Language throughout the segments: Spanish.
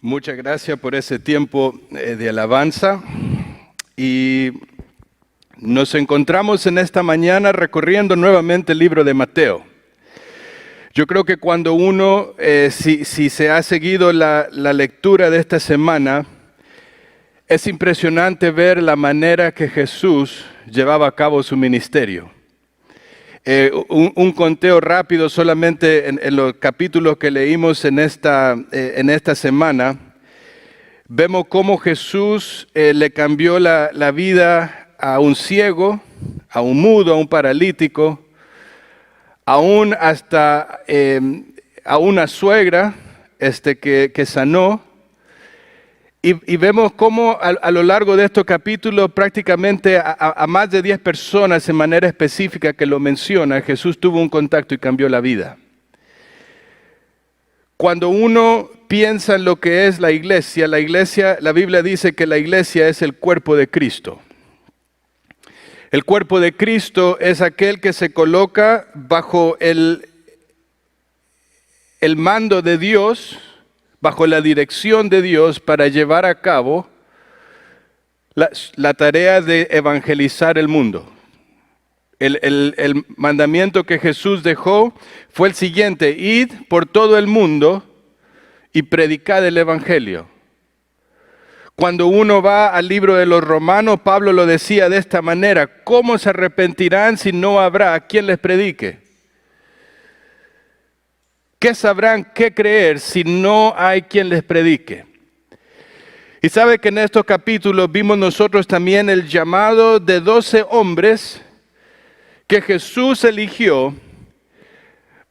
Muchas gracias por ese tiempo de alabanza. Y nos encontramos en esta mañana recorriendo nuevamente el libro de Mateo. Yo creo que cuando uno, si se ha seguido la lectura de esta semana, es impresionante ver la manera que Jesús llevaba a cabo su ministerio. Un conteo rápido solamente en los capítulos que leímos en esta semana. Vemos cómo Jesús le cambió la vida a un ciego, a un mudo, a un paralítico, aún hasta a una suegra que sanó. Y vemos cómo a lo largo de estos capítulos prácticamente a más de 10 personas en manera específica que lo menciona, Jesús tuvo un contacto y cambió la vida. Cuando uno piensa en lo que es la iglesia, la Biblia dice que la iglesia es el cuerpo de Cristo. El cuerpo de Cristo es aquel que se coloca bajo el mando de Dios, bajo la dirección de Dios para llevar a cabo la tarea de evangelizar el mundo. El mandamiento que Jesús dejó fue el siguiente: id por todo el mundo y predicad el evangelio. Cuando uno va al libro de los Romanos, Pablo lo decía de esta manera: ¿cómo se arrepentirán si no habrá quien les predique? ¿Qué sabrán qué creer si no hay quien les predique? Y sabe que en estos capítulos vimos nosotros también el llamado de 12 hombres que Jesús eligió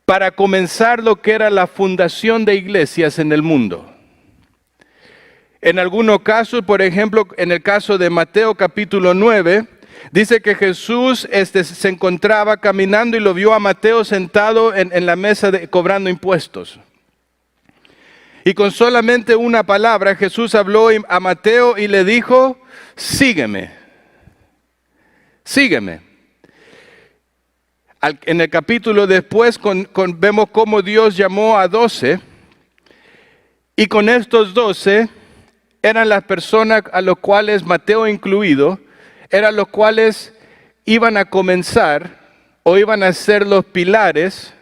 para comenzar lo que era la fundación de iglesias en el mundo. En algunos casos, por ejemplo, en el caso de Mateo capítulo 9, dice que Jesús se encontraba caminando y lo vio a Mateo sentado en la mesa cobrando impuestos. Y con solamente una palabra Jesús habló a Mateo y le dijo: sígueme, sígueme. En el capítulo después vemos cómo Dios llamó a 12, y con estos 12 eran las personas a los cuales, Mateo incluido, eran los cuales iban a comenzar o iban a ser los pilares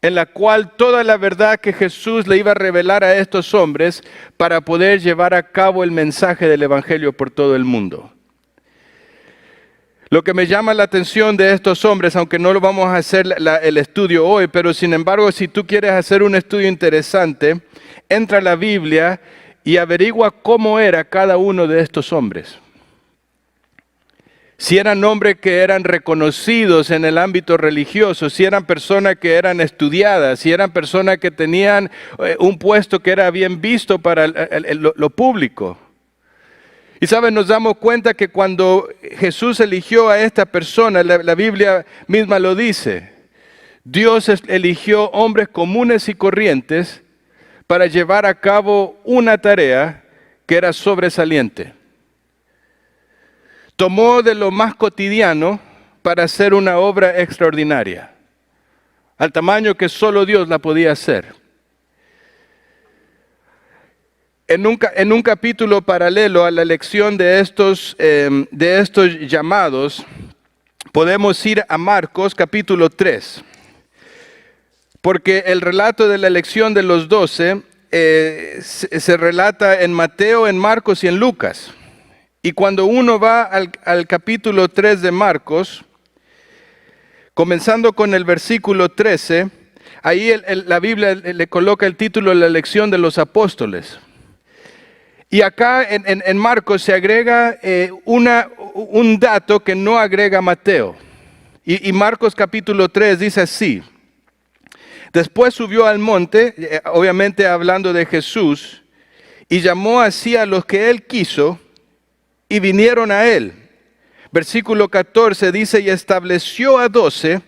en la cual toda la verdad que Jesús le iba a revelar a estos hombres para poder llevar a cabo el mensaje del evangelio por todo el mundo. Lo que me llama la atención de estos hombres, aunque no lo vamos a hacer el estudio hoy, pero sin embargo, si tú quieres hacer un estudio interesante, entra a la Biblia y averigua cómo era cada uno de estos hombres. Si eran hombres que eran reconocidos en el ámbito religioso, si eran personas que eran estudiadas, si eran personas que tenían un puesto que era bien visto para lo público. Y saben, nos damos cuenta que cuando Jesús eligió a esta persona, la Biblia misma lo dice, Dios eligió hombres comunes y corrientes para llevar a cabo una tarea que era sobresaliente. Tomó de lo más cotidiano para hacer una obra extraordinaria, al tamaño que solo Dios la podía hacer. En un capítulo paralelo a la lección de estos llamados, podemos ir a Marcos capítulo 3. Porque el relato de la elección de los 12 se relata en Mateo, en Marcos y en Lucas. Y cuando uno va al capítulo 3 de Marcos, comenzando con el versículo 13, ahí la Biblia le coloca el título de la elección de los apóstoles. Y acá en Marcos se agrega un dato que no agrega Mateo. Y Marcos capítulo 3 dice así: después subió al monte, obviamente hablando de Jesús, y llamó así a los que él quiso, y vinieron a él. Versículo 14 dice: y estableció a 12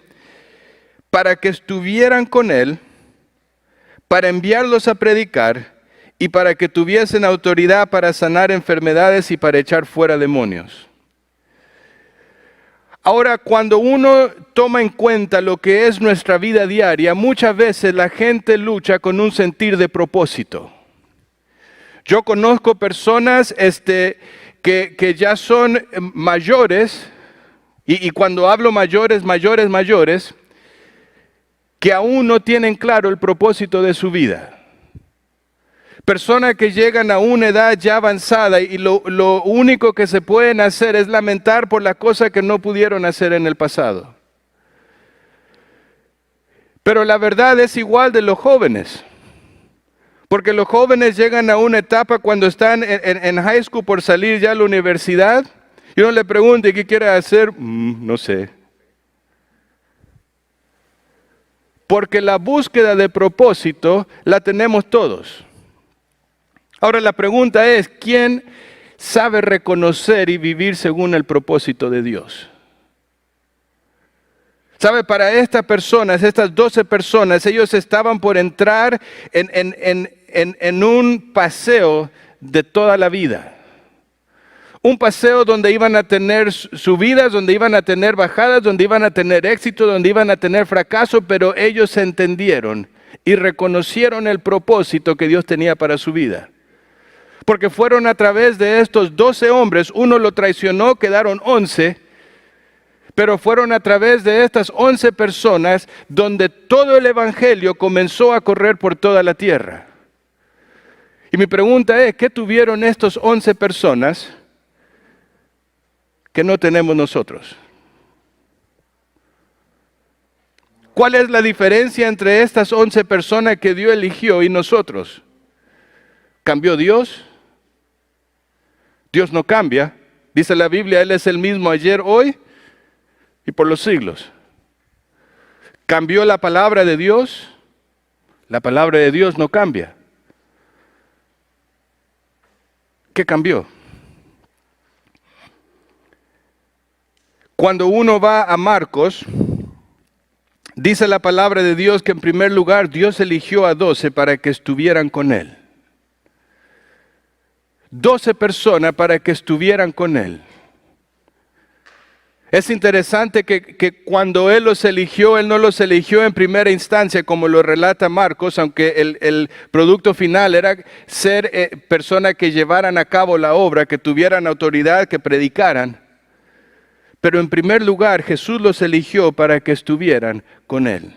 para que estuvieran con él, para enviarlos a predicar, y para que tuviesen autoridad para sanar enfermedades y para echar fuera demonios. Ahora, cuando uno toma en cuenta lo que es nuestra vida diaria, muchas veces la gente lucha con un sentir de propósito. Yo conozco personas que ya son mayores, y cuando hablo mayores, que aún no tienen claro el propósito de su vida. Personas que llegan a una edad ya avanzada y lo único que se pueden hacer es lamentar por las cosas que no pudieron hacer en el pasado. Pero la verdad es igual de los jóvenes. Porque los jóvenes llegan a una etapa cuando están en high school por salir ya a la universidad y uno le pregunta, ¿qué quiere hacer? No sé. Porque la búsqueda de propósito la tenemos todos. Ahora la pregunta es, ¿quién sabe reconocer y vivir según el propósito de Dios? ¿Sabe? Para estas personas, estas 12 personas, ellos estaban por entrar en un paseo de toda la vida. Un paseo donde iban a tener subidas, donde iban a tener bajadas, donde iban a tener éxito, donde iban a tener fracaso, pero ellos entendieron y reconocieron el propósito que Dios tenía para su vida. Porque fueron a través de estos 12 hombres, uno lo traicionó, quedaron 11, pero fueron a través de estas 11 personas donde todo el evangelio comenzó a correr por toda la tierra. Y mi pregunta es, ¿qué tuvieron estos 11 personas que no tenemos nosotros? ¿Cuál es la diferencia entre estas 11 personas que Dios eligió y nosotros? ¿Cambió Dios? Dios no cambia. Dice la Biblia, Él es el mismo ayer, hoy y por los siglos. ¿Cambió la palabra de Dios? La palabra de Dios no cambia. ¿Qué cambió? Cuando uno va a Marcos, dice la palabra de Dios que en primer lugar Dios eligió a 12 para que estuvieran con Él. 12 personas para que estuvieran con Él. Es interesante que cuando Él los eligió, Él no los eligió en primera instancia como lo relata Marcos, aunque el producto final era ser personas que llevaran a cabo la obra, que tuvieran autoridad, que predicaran. Pero en primer lugar Jesús los eligió para que estuvieran con Él.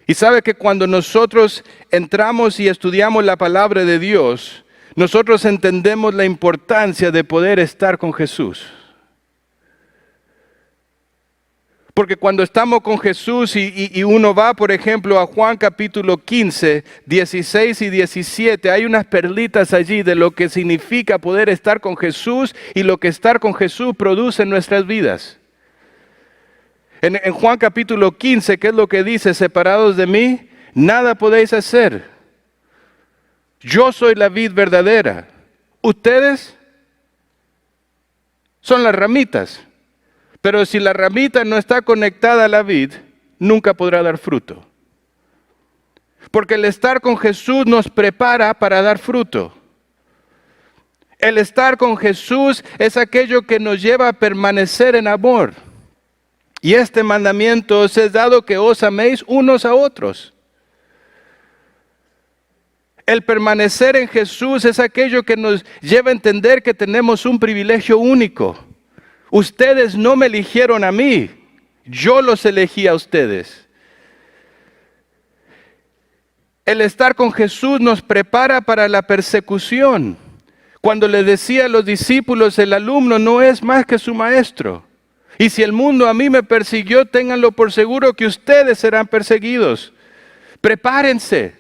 Y sabe que cuando nosotros entramos y estudiamos la palabra de Dios, nosotros entendemos la importancia de poder estar con Jesús. Porque cuando estamos con Jesús y uno va, por ejemplo, a Juan capítulo 15, 16 y 17, hay unas perlitas allí de lo que significa poder estar con Jesús y lo que estar con Jesús produce en nuestras vidas. En Juan capítulo 15, ¿qué es lo que dice? Separados de mí, nada podéis hacer. Yo soy la vid verdadera. Ustedes son las ramitas. Pero si la ramita no está conectada a la vid, nunca podrá dar fruto. Porque el estar con Jesús nos prepara para dar fruto. El estar con Jesús es aquello que nos lleva a permanecer en amor. Y este mandamiento os es dado que os améis unos a otros. El permanecer en Jesús es aquello que nos lleva a entender que tenemos un privilegio único. Ustedes no me eligieron a mí, yo los elegí a ustedes. El estar con Jesús nos prepara para la persecución. Cuando le decía a los discípulos, el alumno no es más que su maestro. Y si el mundo a mí me persiguió, ténganlo por seguro que ustedes serán perseguidos. Prepárense,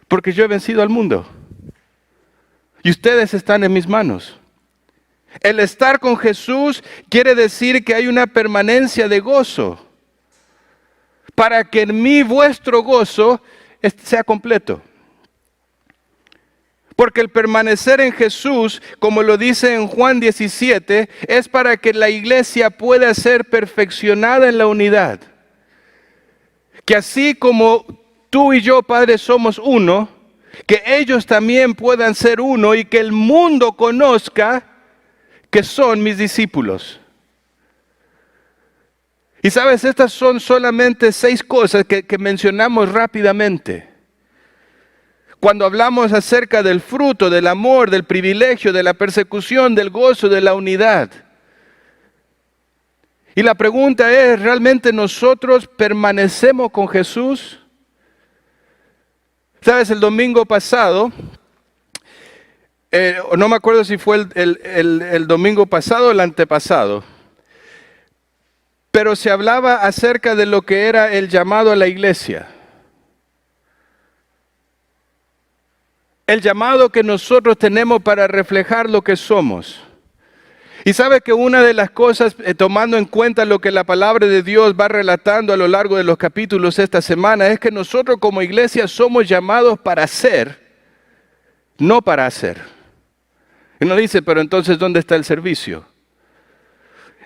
porque yo he vencido al mundo. Y ustedes están en mis manos. El estar con Jesús quiere decir que hay una permanencia de gozo. Para que en mí vuestro gozo sea completo. Porque el permanecer en Jesús, como lo dice en Juan 17, es para que la iglesia pueda ser perfeccionada en la unidad. Que así como tú y yo, Padre, somos uno, que ellos también puedan ser uno y que el mundo conozca que son mis discípulos. Y sabes, estas son solamente 6 cosas que mencionamos rápidamente. Cuando hablamos acerca del fruto, del amor, del privilegio, de la persecución, del gozo, de la unidad. Y la pregunta es, ¿realmente nosotros permanecemos con Jesús? Sabes, el domingo pasado, no me acuerdo si fue el domingo pasado o el antepasado, pero se hablaba acerca de lo que era el llamado a la iglesia. El llamado que nosotros tenemos para reflejar lo que somos. Y sabe que una de las cosas, tomando en cuenta lo que la palabra de Dios va relatando a lo largo de los capítulos esta semana, es que nosotros como iglesia somos llamados para ser, no para hacer. Y uno dice, pero entonces, ¿dónde está el servicio?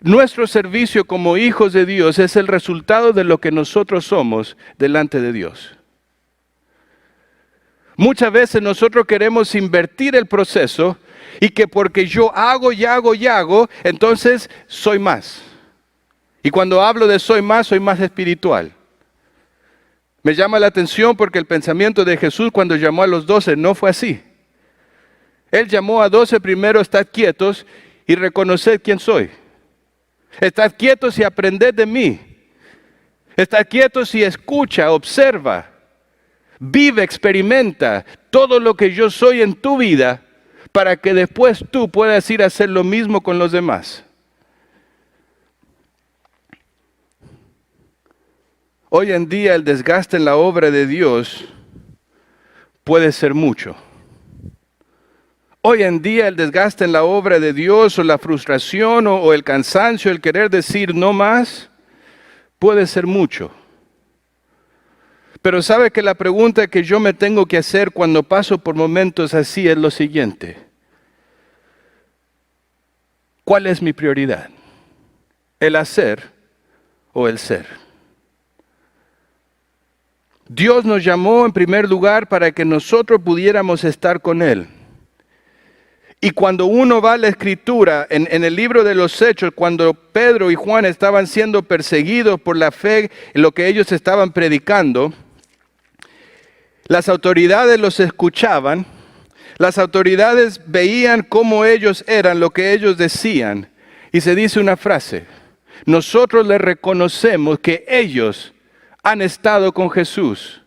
Nuestro servicio como hijos de Dios es el resultado de lo que nosotros somos delante de Dios. Muchas veces nosotros queremos invertir el proceso y que porque yo hago y hago y hago, entonces soy más. Y cuando hablo de soy más espiritual. Me llama la atención porque el pensamiento de Jesús cuando llamó a los 12 no fue así. Él llamó a 12 primero, estad quietos y reconoced quién soy. Estad quietos y aprended de mí. Estad quietos y escucha, observa. Vive, experimenta todo lo que yo soy en tu vida para que después tú puedas ir a hacer lo mismo con los demás. Hoy en día el desgaste en la obra de Dios puede ser mucho. Hoy en día el desgaste en la obra de Dios o la frustración o el cansancio, el querer decir no más, puede ser mucho. Pero sabe que la pregunta que yo me tengo que hacer cuando paso por momentos así es lo siguiente. ¿Cuál es mi prioridad? ¿El hacer o el ser? Dios nos llamó en primer lugar para que nosotros pudiéramos estar con Él. Y cuando uno va a la Escritura, en el libro de los Hechos, cuando Pedro y Juan estaban siendo perseguidos por la fe en lo que ellos estaban predicando, las autoridades los escuchaban, las autoridades veían cómo ellos eran, lo que ellos decían, y se dice una frase, nosotros les reconocemos que ellos han estado con Jesús.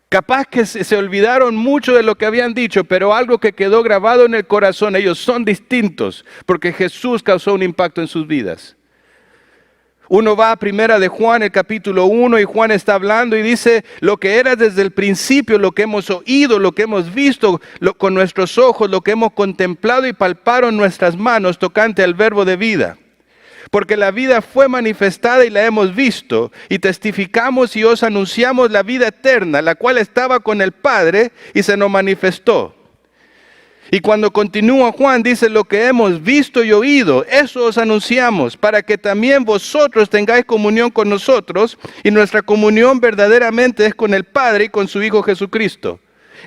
Capaz que se olvidaron mucho de lo que habían dicho, pero algo que quedó grabado en el corazón, ellos son distintos, porque Jesús causó un impacto en sus vidas. Uno va a primera de Juan, el capítulo 1, y Juan está hablando y dice, lo que era desde el principio, lo que hemos oído, lo que hemos visto con nuestros ojos, lo que hemos contemplado y palparon nuestras manos tocante al verbo de vida. Porque la vida fue manifestada y la hemos visto, y testificamos y os anunciamos la vida eterna, la cual estaba con el Padre y se nos manifestó. Y cuando continúa Juan, dice lo que hemos visto y oído, eso os anunciamos, para que también vosotros tengáis comunión con nosotros, y nuestra comunión verdaderamente es con el Padre y con su Hijo Jesucristo.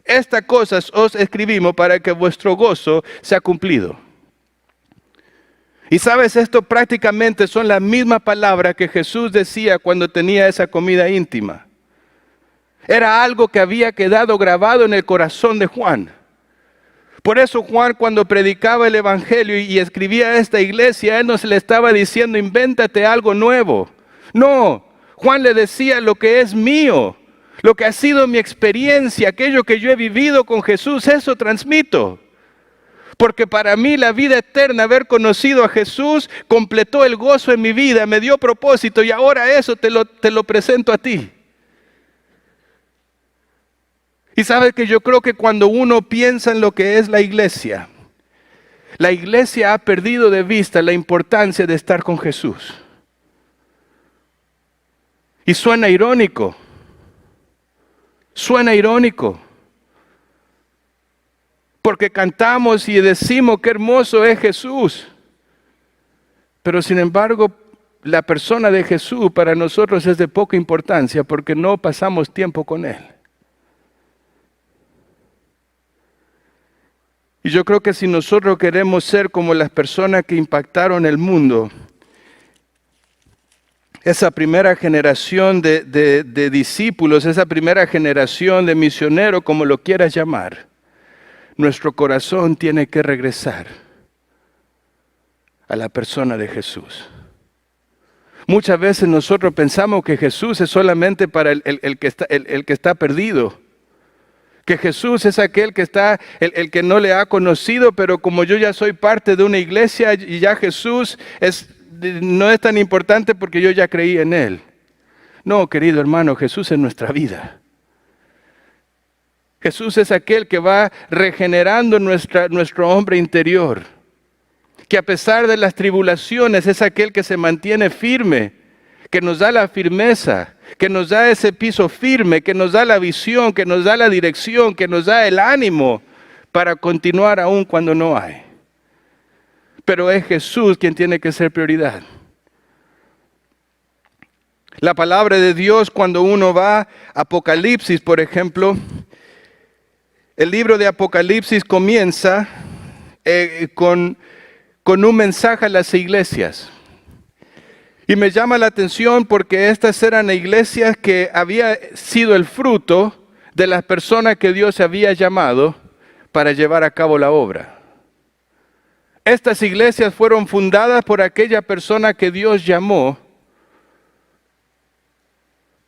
Estas cosas os escribimos para que vuestro gozo sea cumplido. Y sabes, esto prácticamente son las mismas palabras que Jesús decía cuando tenía esa comida íntima. Era algo que había quedado grabado en el corazón de Juan. Por eso Juan cuando predicaba el Evangelio y escribía a esta iglesia, él no se le estaba diciendo, invéntate algo nuevo. No, Juan le decía lo que es mío, lo que ha sido mi experiencia, aquello que yo he vivido con Jesús, eso transmito. Porque para mí la vida eterna, haber conocido a Jesús, completó el gozo en mi vida, me dio propósito y ahora eso te lo presento a ti. Y sabes que yo creo que cuando uno piensa en lo que es la iglesia ha perdido de vista la importancia de estar con Jesús. Y suena irónico. Porque cantamos y decimos qué hermoso es Jesús. Pero sin embargo, la persona de Jesús para nosotros es de poca importancia porque no pasamos tiempo con Él. Y yo creo que si nosotros queremos ser como las personas que impactaron el mundo, esa primera generación de discípulos, esa primera generación de misioneros, como lo quieras llamar, nuestro corazón tiene que regresar a la persona de Jesús. Muchas veces nosotros pensamos que Jesús es solamente para el que está perdido. Que Jesús es aquel que está, el que no le ha conocido, pero como yo ya soy parte de una iglesia y ya Jesús no es tan importante porque yo ya creí en Él. No, querido hermano, Jesús es nuestra vida. Jesús es aquel que va regenerando nuestro hombre interior. Que a pesar de las tribulaciones es aquel que se mantiene firme, que nos da la firmeza, que nos da ese piso firme, que nos da la visión, que nos da la dirección, que nos da el ánimo para continuar aún cuando no hay. Pero es Jesús quien tiene que ser prioridad. La palabra de Dios, cuando uno va a Apocalipsis, por ejemplo, el libro de Apocalipsis comienza con un mensaje a las iglesias. Y me llama la atención porque estas eran iglesias que había sido el fruto de las personas que Dios había llamado para llevar a cabo la obra. Estas iglesias fueron fundadas por aquella persona que Dios llamó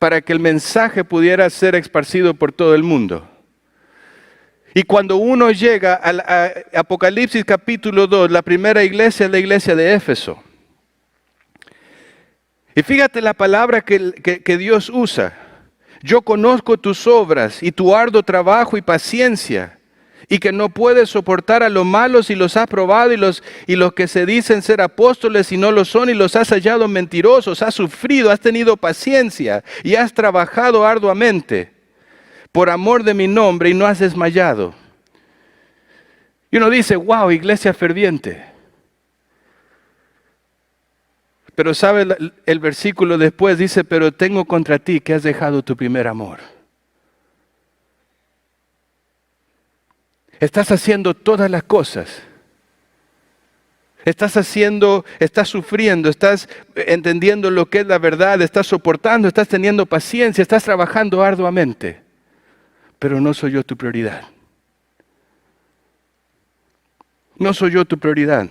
para que el mensaje pudiera ser esparcido por todo el mundo. Y cuando uno llega a Apocalipsis capítulo 2, la primera iglesia es la iglesia de Éfeso. Y fíjate la palabra que Dios usa. Yo conozco tus obras y tu arduo trabajo y paciencia, y que no puedes soportar a los malos y los has probado, y los que se dicen ser apóstoles y no lo son, y los has hallado mentirosos. Has sufrido, has tenido paciencia y has trabajado arduamente por amor de mi nombre y no has desmayado. Y uno dice, wow, iglesia ferviente. Pero sabe, el versículo después dice, pero tengo contra ti que has dejado tu primer amor. Estás haciendo todas las cosas. Estás sufriendo, estás entendiendo lo que es la verdad, estás soportando, estás teniendo paciencia, estás trabajando arduamente. Pero no soy yo tu prioridad. No soy yo tu prioridad.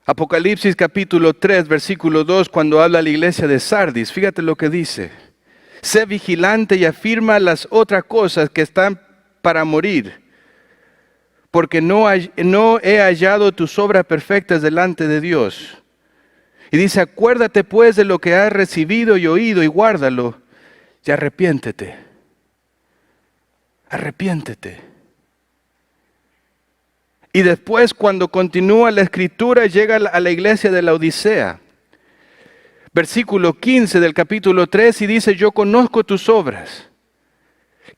Apocalipsis capítulo 3, versículo 2, cuando habla a la iglesia de Sardis, fíjate lo que dice. Sé vigilante y afirma las otras cosas que están para morir, porque no he hallado tus obras perfectas delante de Dios. Y dice, acuérdate pues de lo que has recibido y oído y guárdalo, y arrepiéntete. Arrepiéntete. Y después, cuando continúa la escritura, llega a la iglesia de la Odisea. Versículo 15 del capítulo 3 y dice, yo conozco tus obras,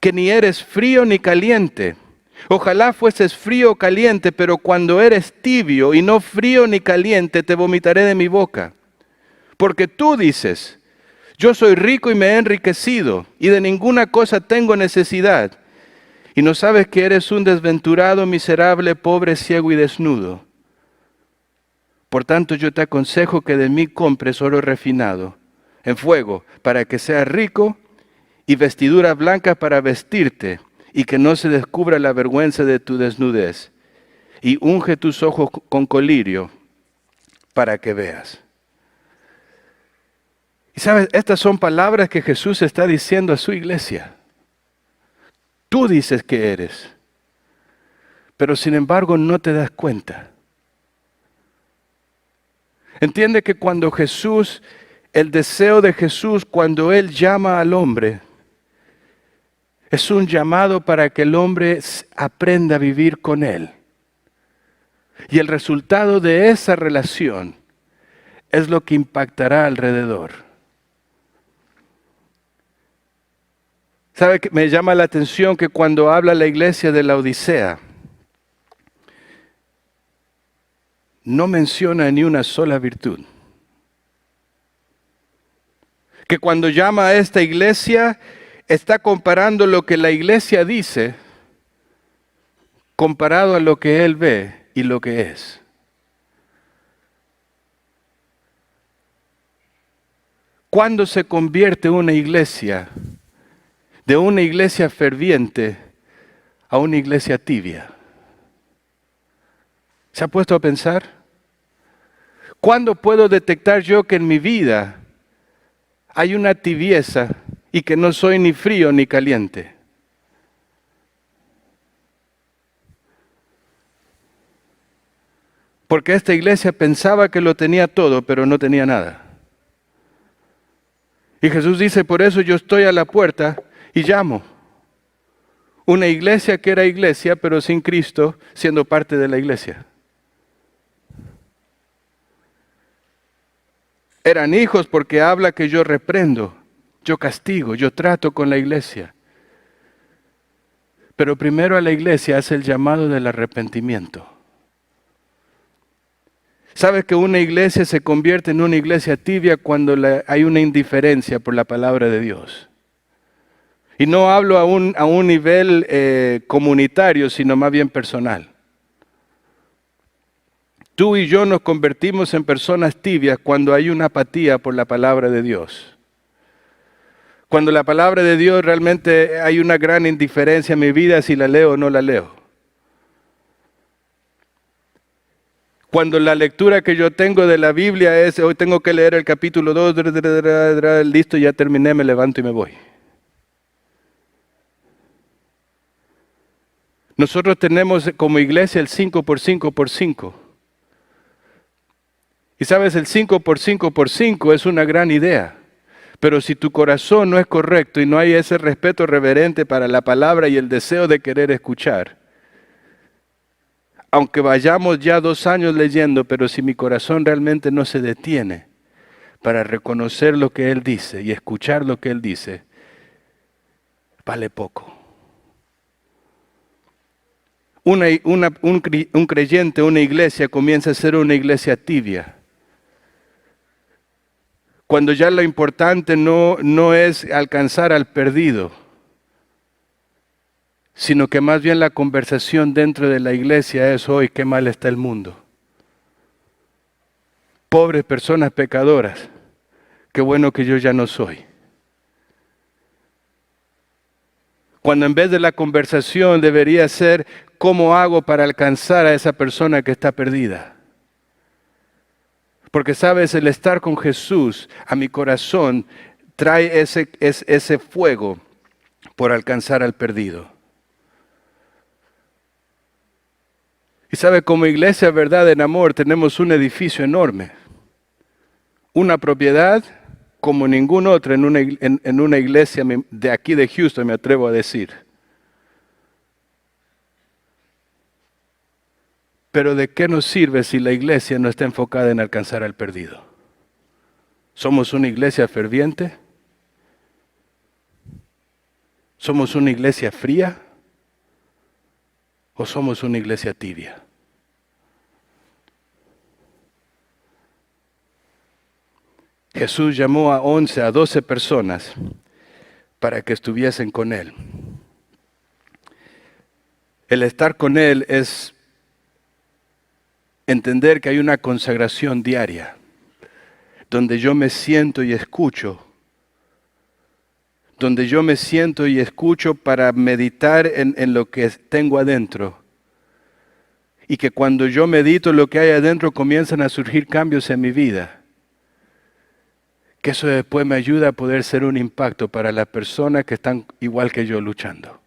que ni eres frío ni caliente. Ojalá fueses frío o caliente, pero cuando eres tibio y no frío ni caliente, te vomitaré de mi boca. Porque tú dices, yo soy rico y me he enriquecido, y de ninguna cosa tengo necesidad. Y no sabes que eres un desventurado, miserable, pobre, ciego y desnudo. Por tanto, yo te aconsejo que de mí compres oro refinado en fuego, para que seas rico, y vestiduras blancas para vestirte, y que no se descubra la vergüenza de tu desnudez. Y unge tus ojos con colirio, para que veas. Y sabes, estas son palabras que Jesús está diciendo a su iglesia. Tú dices que eres, pero sin embargo no te das cuenta. Entiende que cuando Jesús, el deseo de Jesús, cuando Él llama al hombre, es un llamado para que el hombre aprenda a vivir con Él. Y el resultado de esa relación es lo que impactará alrededor. ¿Sabe qué? Me llama la atención que cuando habla la iglesia de la Odisea, no menciona ni una sola virtud. Que cuando llama a esta iglesia, está comparando lo que la iglesia dice, comparado a lo que él ve y lo que es. ¿Cuándo se convierte una iglesia de una iglesia ferviente a una iglesia tibia? ¿Se ha puesto a pensar? ¿Cuándo puedo detectar yo que en mi vida hay una tibieza y que no soy ni frío ni caliente? Porque esta iglesia pensaba que lo tenía todo, pero no tenía nada. Y Jesús dice, por eso yo estoy a la puerta y llamo. Una iglesia que era iglesia, pero sin Cristo, siendo parte de la iglesia. Eran hijos porque habla que yo reprendo, yo castigo, yo trato con la iglesia. Pero primero a la iglesia hace el llamado del arrepentimiento. ¿Sabes que una iglesia se convierte en una iglesia tibia cuando hay una indiferencia por la palabra de Dios? Y no hablo a un nivel comunitario, sino más bien personal. Tú y yo nos convertimos en personas tibias cuando hay una apatía por la palabra de Dios. Cuando la palabra de Dios realmente hay una gran indiferencia en mi vida si la leo o no la leo. Cuando la lectura que yo tengo de la Biblia es, hoy tengo que leer el capítulo 2, listo, ya terminé, me levanto y me voy. Nosotros tenemos como iglesia el 5 por 5 por 5. Y sabes, el 5 por 5 por 5 es una gran idea. Pero si tu corazón no es correcto y no hay ese respeto reverente para la palabra y el deseo de querer escuchar, aunque vayamos ya 2 años leyendo, pero si mi corazón realmente no se detiene para reconocer lo que Él dice y escuchar lo que Él dice, vale poco. Un creyente, una iglesia comienza a ser una iglesia tibia. Cuando ya lo importante no es alcanzar al perdido, sino que más bien la conversación dentro de la iglesia es hoy, qué mal está el mundo. Pobres personas pecadoras, qué bueno que yo ya no soy. Cuando en vez de la conversación debería ser, ¿cómo hago para alcanzar a esa persona que está perdida? Porque sabes, el estar con Jesús a mi corazón trae ese fuego por alcanzar al perdido. Y sabe, como iglesia Verdad en Amor tenemos un edificio enorme, una propiedad como ninguna otra en una iglesia de aquí de Houston, me atrevo a decir. Pero ¿de qué nos sirve si la iglesia no está enfocada en alcanzar al perdido? ¿Somos una iglesia ferviente? ¿Somos una iglesia fría? ¿O somos una iglesia tibia? Jesús llamó a 11, a 12 personas para que estuviesen con Él. El estar con Él es entender que hay una consagración diaria, donde yo me siento y escucho, para meditar en lo que tengo adentro. Y que cuando yo medito lo que hay adentro comienzan a surgir cambios en mi vida. Que eso después me ayuda a poder ser un impacto para las personas que están igual que yo luchando.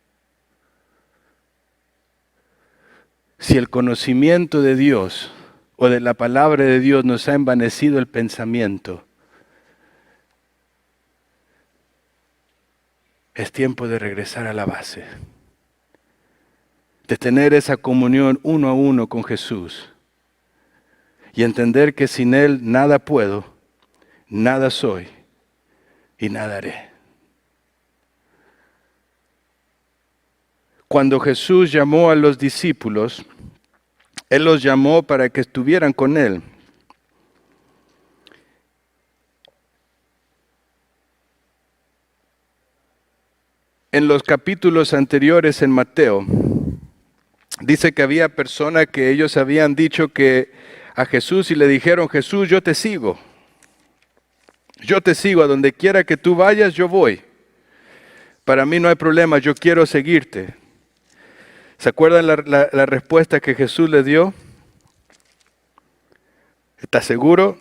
Si el conocimiento de Dios o de la palabra de Dios nos ha envanecido el pensamiento, es tiempo de regresar a la base, de tener esa comunión uno a uno con Jesús y entender que sin Él nada puedo, nada soy y nada haré. Cuando Jesús llamó a los discípulos, Él los llamó para que estuvieran con Él. En los capítulos anteriores en Mateo, dice que había personas que ellos habían dicho que a Jesús y le dijeron, Jesús, yo te sigo. Yo te sigo, a donde quiera que tú vayas, yo voy. Para mí no hay problema, yo quiero seguirte. ¿Se acuerdan la respuesta que Jesús le dio? ¿Estás seguro?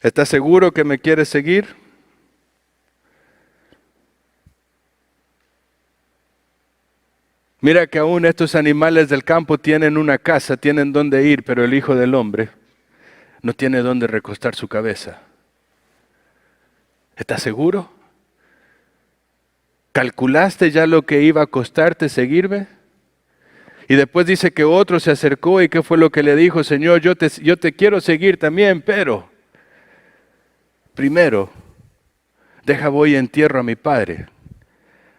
¿Estás seguro que me quieres seguir? Mira que aún estos animales del campo tienen una casa, tienen dónde ir, pero el Hijo del Hombre no tiene dónde recostar su cabeza. ¿Estás seguro? ¿Calculaste ya lo que iba a costarte seguirme? Y después dice que otro se acercó y ¿qué fue lo que le dijo? Señor, yo te quiero seguir también, pero primero, voy y entierro a mi padre.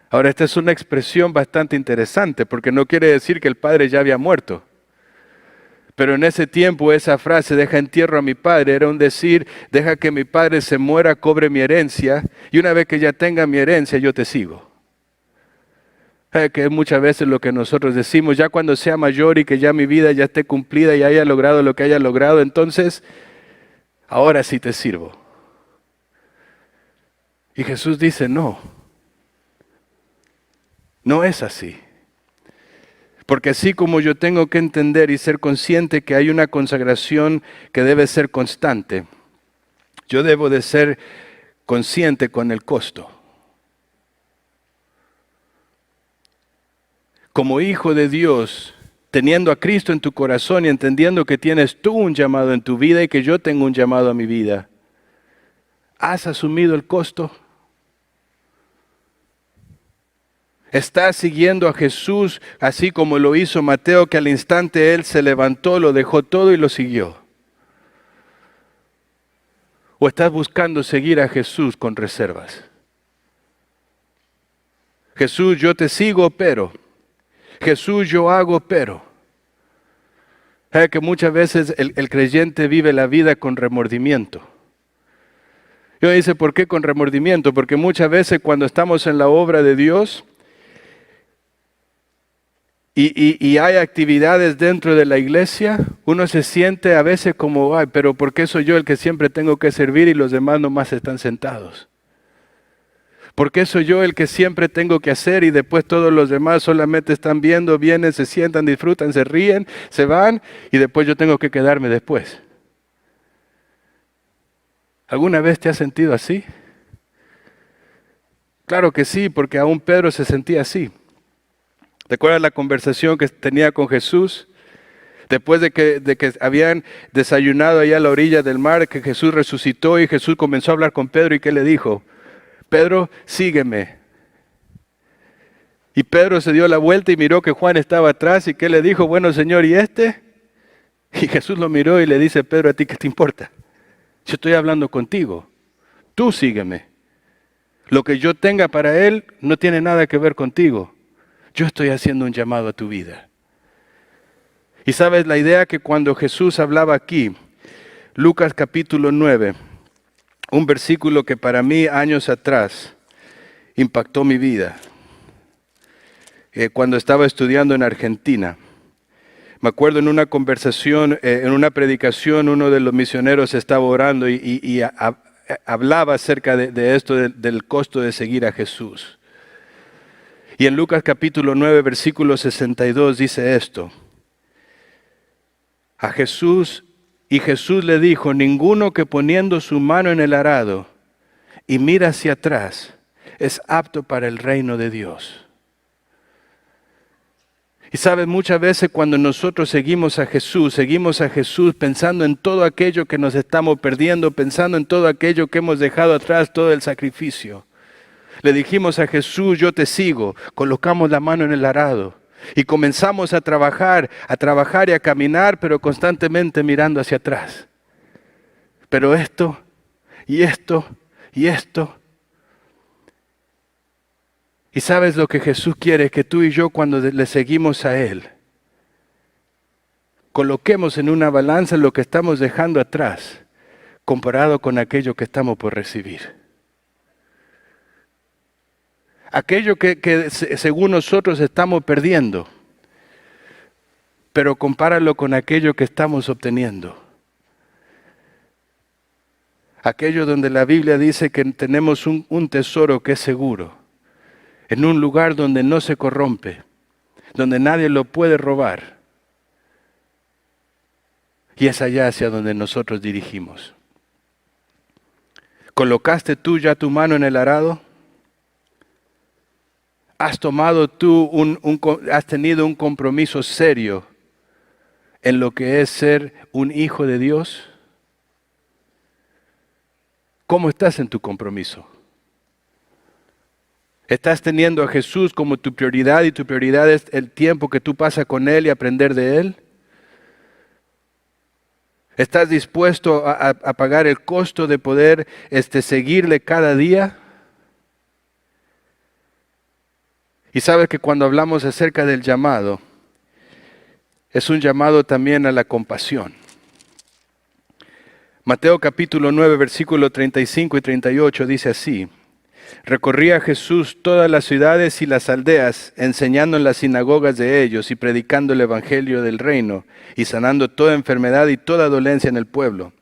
Ahora, esta es una expresión bastante interesante porque no quiere decir que el padre ya había muerto. Pero en ese tiempo esa frase, deja entierro a mi padre, era un decir, deja que mi padre se muera, cobre mi herencia, y una vez que ya tenga mi herencia, yo te sigo. Que es muchas veces lo que nosotros decimos, ya cuando sea mayor y que ya mi vida ya esté cumplida y haya logrado lo que haya logrado, entonces, ahora sí te sirvo. Y Jesús dice, no es así. Porque así como yo tengo que entender y ser consciente que hay una consagración que debe ser constante, yo debo de ser consciente con el costo. Como hijo de Dios, teniendo a Cristo en tu corazón y entendiendo que tienes tú un llamado en tu vida y que yo tengo un llamado a mi vida, ¿has asumido el costo? ¿Estás siguiendo a Jesús así como lo hizo Mateo, que al instante él se levantó, lo dejó todo y lo siguió? ¿O estás buscando seguir a Jesús con reservas? Jesús, yo te sigo, pero. Jesús, yo hago, pero. ¿Sabe que muchas veces el creyente vive la vida con remordimiento? Yo dice, ¿por qué con remordimiento? Porque muchas veces cuando estamos en la obra de Dios y hay actividades dentro de la iglesia, uno se siente a veces como, ay, pero ¿por qué soy yo el que siempre tengo que servir y los demás nomás están sentados? ¿Por qué soy yo el que siempre tengo que hacer y después todos los demás solamente están viendo, vienen, se sientan, disfrutan, se ríen, se van y después yo tengo que quedarme después? ¿Alguna vez te has sentido así? Claro que sí, porque aún Pedro se sentía así. ¿Te acuerdas la conversación que tenía con Jesús? Después de que habían desayunado allá a la orilla del mar, que Jesús resucitó y Jesús comenzó a hablar con Pedro y ¿qué le dijo? Pedro, sígueme. Y Pedro se dio la vuelta y miró que Juan estaba atrás y ¿qué le dijo? Bueno, Señor, ¿y este? Y Jesús lo miró y le dice, Pedro, ¿a ti qué te importa? Yo estoy hablando contigo. Tú sígueme. Lo que yo tenga para él no tiene nada que ver contigo. Yo estoy haciendo un llamado a tu vida. Y sabes la idea que cuando Jesús hablaba aquí, Lucas capítulo 9, un versículo que para mí años atrás impactó mi vida. Cuando estaba estudiando en Argentina, me acuerdo en una conversación, en una predicación, uno de los misioneros estaba orando y hablaba acerca de esto, del costo de seguir a Jesús. Y en Lucas capítulo 9, versículo 62 dice esto. Y Jesús le dijo, ninguno que poniendo su mano en el arado y mira hacia atrás es apto para el reino de Dios. Y sabes, muchas veces cuando nosotros seguimos a Jesús pensando en todo aquello que nos estamos perdiendo, pensando en todo aquello que hemos dejado atrás, todo el sacrificio. Le dijimos a Jesús, yo te sigo, colocamos la mano en el arado y comenzamos a trabajar y a caminar, pero constantemente mirando hacia atrás. Pero esto, y esto, y esto. Y sabes lo que Jesús quiere, que tú y yo cuando le seguimos a Él, coloquemos en una balanza lo que estamos dejando atrás, comparado con aquello que estamos por recibir. Aquello que según nosotros estamos perdiendo, pero compáralo con aquello que estamos obteniendo. Aquello donde la Biblia dice que tenemos un tesoro que es seguro, en un lugar donde no se corrompe, donde nadie lo puede robar. Y es allá hacia donde nosotros dirigimos. ¿Colocaste tú ya tu mano en el arado? ¿Has tomado tú has tenido un compromiso serio en lo que es ser un hijo de Dios? ¿Cómo estás en tu compromiso? ¿Estás teniendo a Jesús como tu prioridad y tu prioridad es el tiempo que tú pasas con Él y aprender de Él? ¿Estás dispuesto a pagar el costo de poder seguirle cada día? Y sabes que cuando hablamos acerca del llamado, es un llamado también a la compasión. Mateo capítulo 9, versículo 35 y 38 dice así: recorría Jesús todas las ciudades y las aldeas, enseñando en las sinagogas de ellos y predicando el evangelio del reino y sanando toda enfermedad y toda dolencia en el pueblo.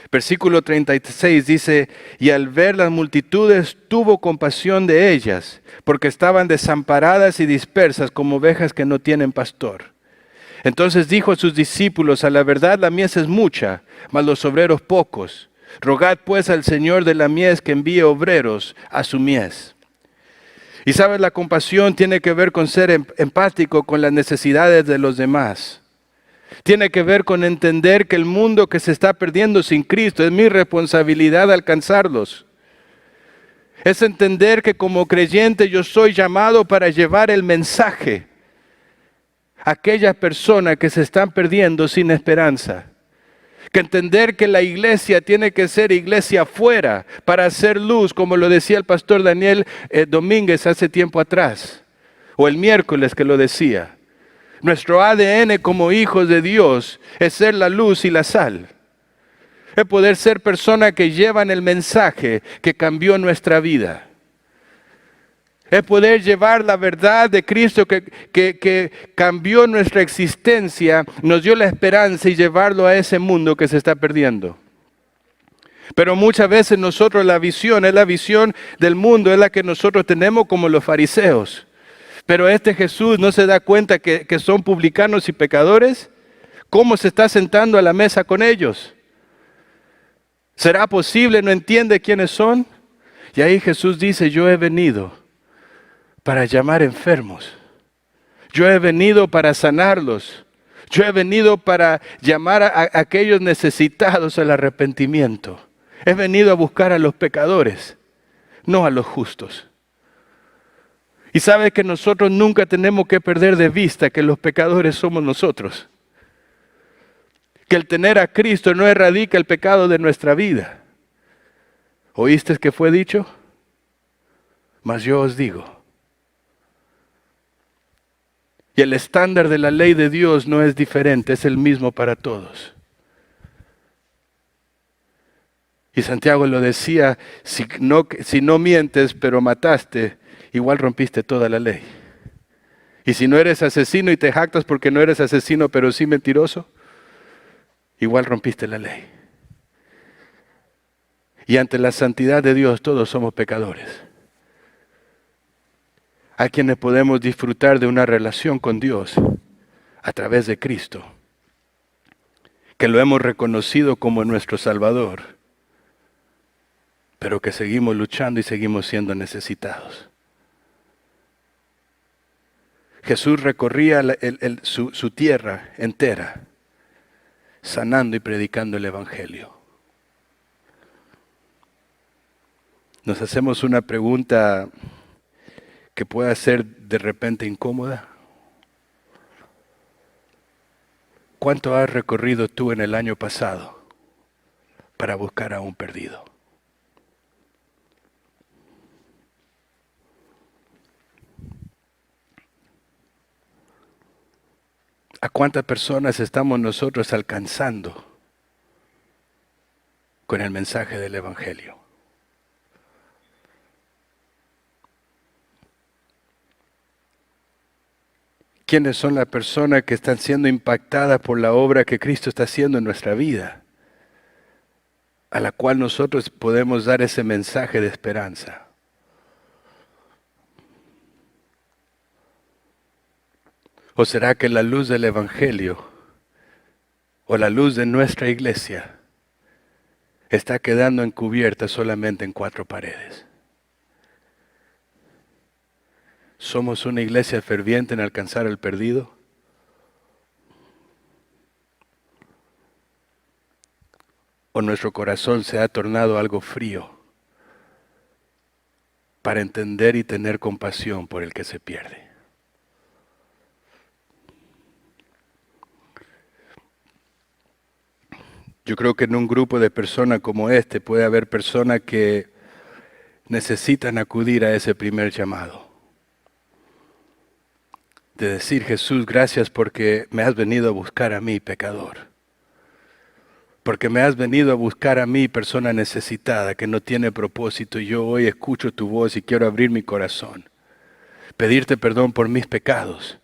Versículo 36 dice: y al ver las multitudes tuvo compasión de ellas, porque estaban desamparadas y dispersas como ovejas que no tienen pastor. Entonces dijo a sus discípulos: a la verdad la mies es mucha, mas los obreros pocos. Rogad pues al Señor de la mies que envíe obreros a su mies. Y sabes, la compasión tiene que ver con ser empático con las necesidades de los demás. Tiene que ver con entender que el mundo que se está perdiendo sin Cristo es mi responsabilidad alcanzarlos. Es entender que como creyente yo soy llamado para llevar el mensaje a aquellas personas que se están perdiendo sin esperanza. Que entender que la iglesia tiene que ser iglesia afuera para hacer luz, como lo decía el pastor Daniel Domínguez hace tiempo atrás, o el miércoles que lo decía. Nuestro ADN como hijos de Dios es ser la luz y la sal. Es poder ser personas que llevan el mensaje que cambió nuestra vida. Es poder llevar la verdad de Cristo que cambió nuestra existencia, nos dio la esperanza y llevarlo a ese mundo que se está perdiendo. Pero muchas veces nosotros la visión del mundo, es la que nosotros tenemos como los fariseos. Pero este Jesús no se da cuenta que son publicanos y pecadores. ¿Cómo se está sentando a la mesa con ellos? ¿Será posible? ¿No entiende quiénes son? Y ahí Jesús dice: yo he venido para llamar enfermos. Yo he venido para sanarlos. Yo he venido para llamar a aquellos necesitados al arrepentimiento. He venido a buscar a los pecadores, no a los justos. Y sabe que nosotros nunca tenemos que perder de vista que los pecadores somos nosotros. Que el tener a Cristo no erradica el pecado de nuestra vida. ¿Oíste que fue dicho? Mas yo os digo. Y el estándar de la ley de Dios no es diferente, es el mismo para todos. Y Santiago lo decía: si no mientes pero mataste, igual rompiste toda la ley. Y si no eres asesino y te jactas porque no eres asesino pero sí mentiroso, igual rompiste la ley. Y ante la santidad de Dios todos somos pecadores. Hay quienes podemos disfrutar de una relación con Dios a través de Cristo, que lo hemos reconocido como nuestro Salvador, pero que seguimos luchando y seguimos siendo necesitados. Jesús recorría su tierra entera, sanando y predicando el Evangelio. Nos hacemos una pregunta que pueda ser de repente incómoda. ¿Cuánto has recorrido tú en el año pasado para buscar a un perdido? ¿A cuántas personas estamos nosotros alcanzando con el mensaje del Evangelio? ¿Quiénes son las personas que están siendo impactadas por la obra que Cristo está haciendo en nuestra vida? a la cual nosotros podemos dar ese mensaje de esperanza. ¿O será que la luz del Evangelio o la luz de nuestra iglesia está quedando encubierta solamente en 4 paredes? ¿Somos una iglesia ferviente en alcanzar al perdido? ¿O nuestro corazón se ha tornado algo frío para entender y tener compasión por el que se pierde? Yo creo que en un grupo de personas como este puede haber personas que necesitan acudir a ese primer llamado. De decir, Jesús, gracias porque me has venido a buscar a mí, pecador. Porque me has venido a buscar a mí, persona necesitada, que no tiene propósito. Y yo hoy escucho tu voz y quiero abrir mi corazón. Pedirte perdón por mis pecados.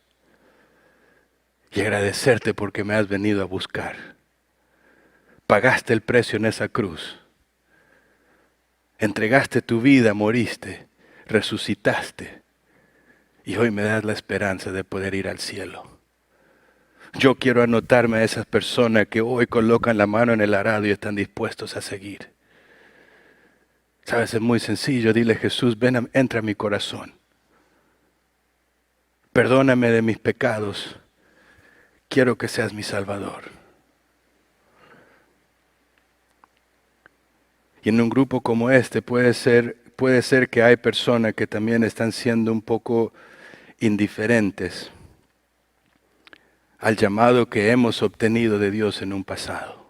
Y agradecerte porque me has venido a buscar. Pagaste el precio en esa cruz. Entregaste tu vida, moriste, resucitaste. Y hoy me das la esperanza de poder ir al cielo. Yo quiero anotarme a esas personas que hoy colocan la mano en el arado y están dispuestos a seguir. Sabes, es muy sencillo. Dile, Jesús, ven, entra a mi corazón. Perdóname de mis pecados. Quiero que seas mi Salvador. Y en un grupo como este puede ser que hay personas que también están siendo un poco indiferentes al llamado que hemos obtenido de Dios en un pasado.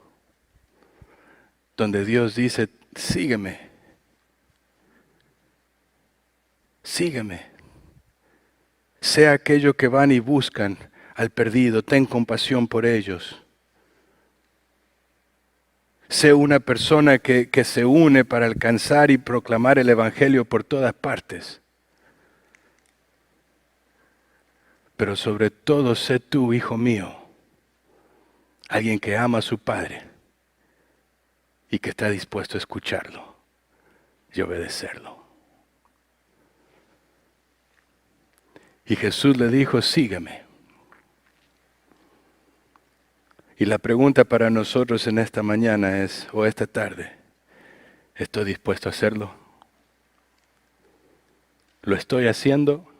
Donde Dios dice, sígueme. Sígueme. Sea aquellos que van y buscan al perdido, ten compasión por ellos. Sé una persona que se une para alcanzar y proclamar el Evangelio por todas partes. Pero sobre todo sé tú, hijo mío, alguien que ama a su Padre y que está dispuesto a escucharlo y obedecerlo. Y Jesús le dijo, sígueme. Y la pregunta para nosotros en esta mañana es, o esta tarde, ¿estoy dispuesto a hacerlo? ¿Lo estoy haciendo?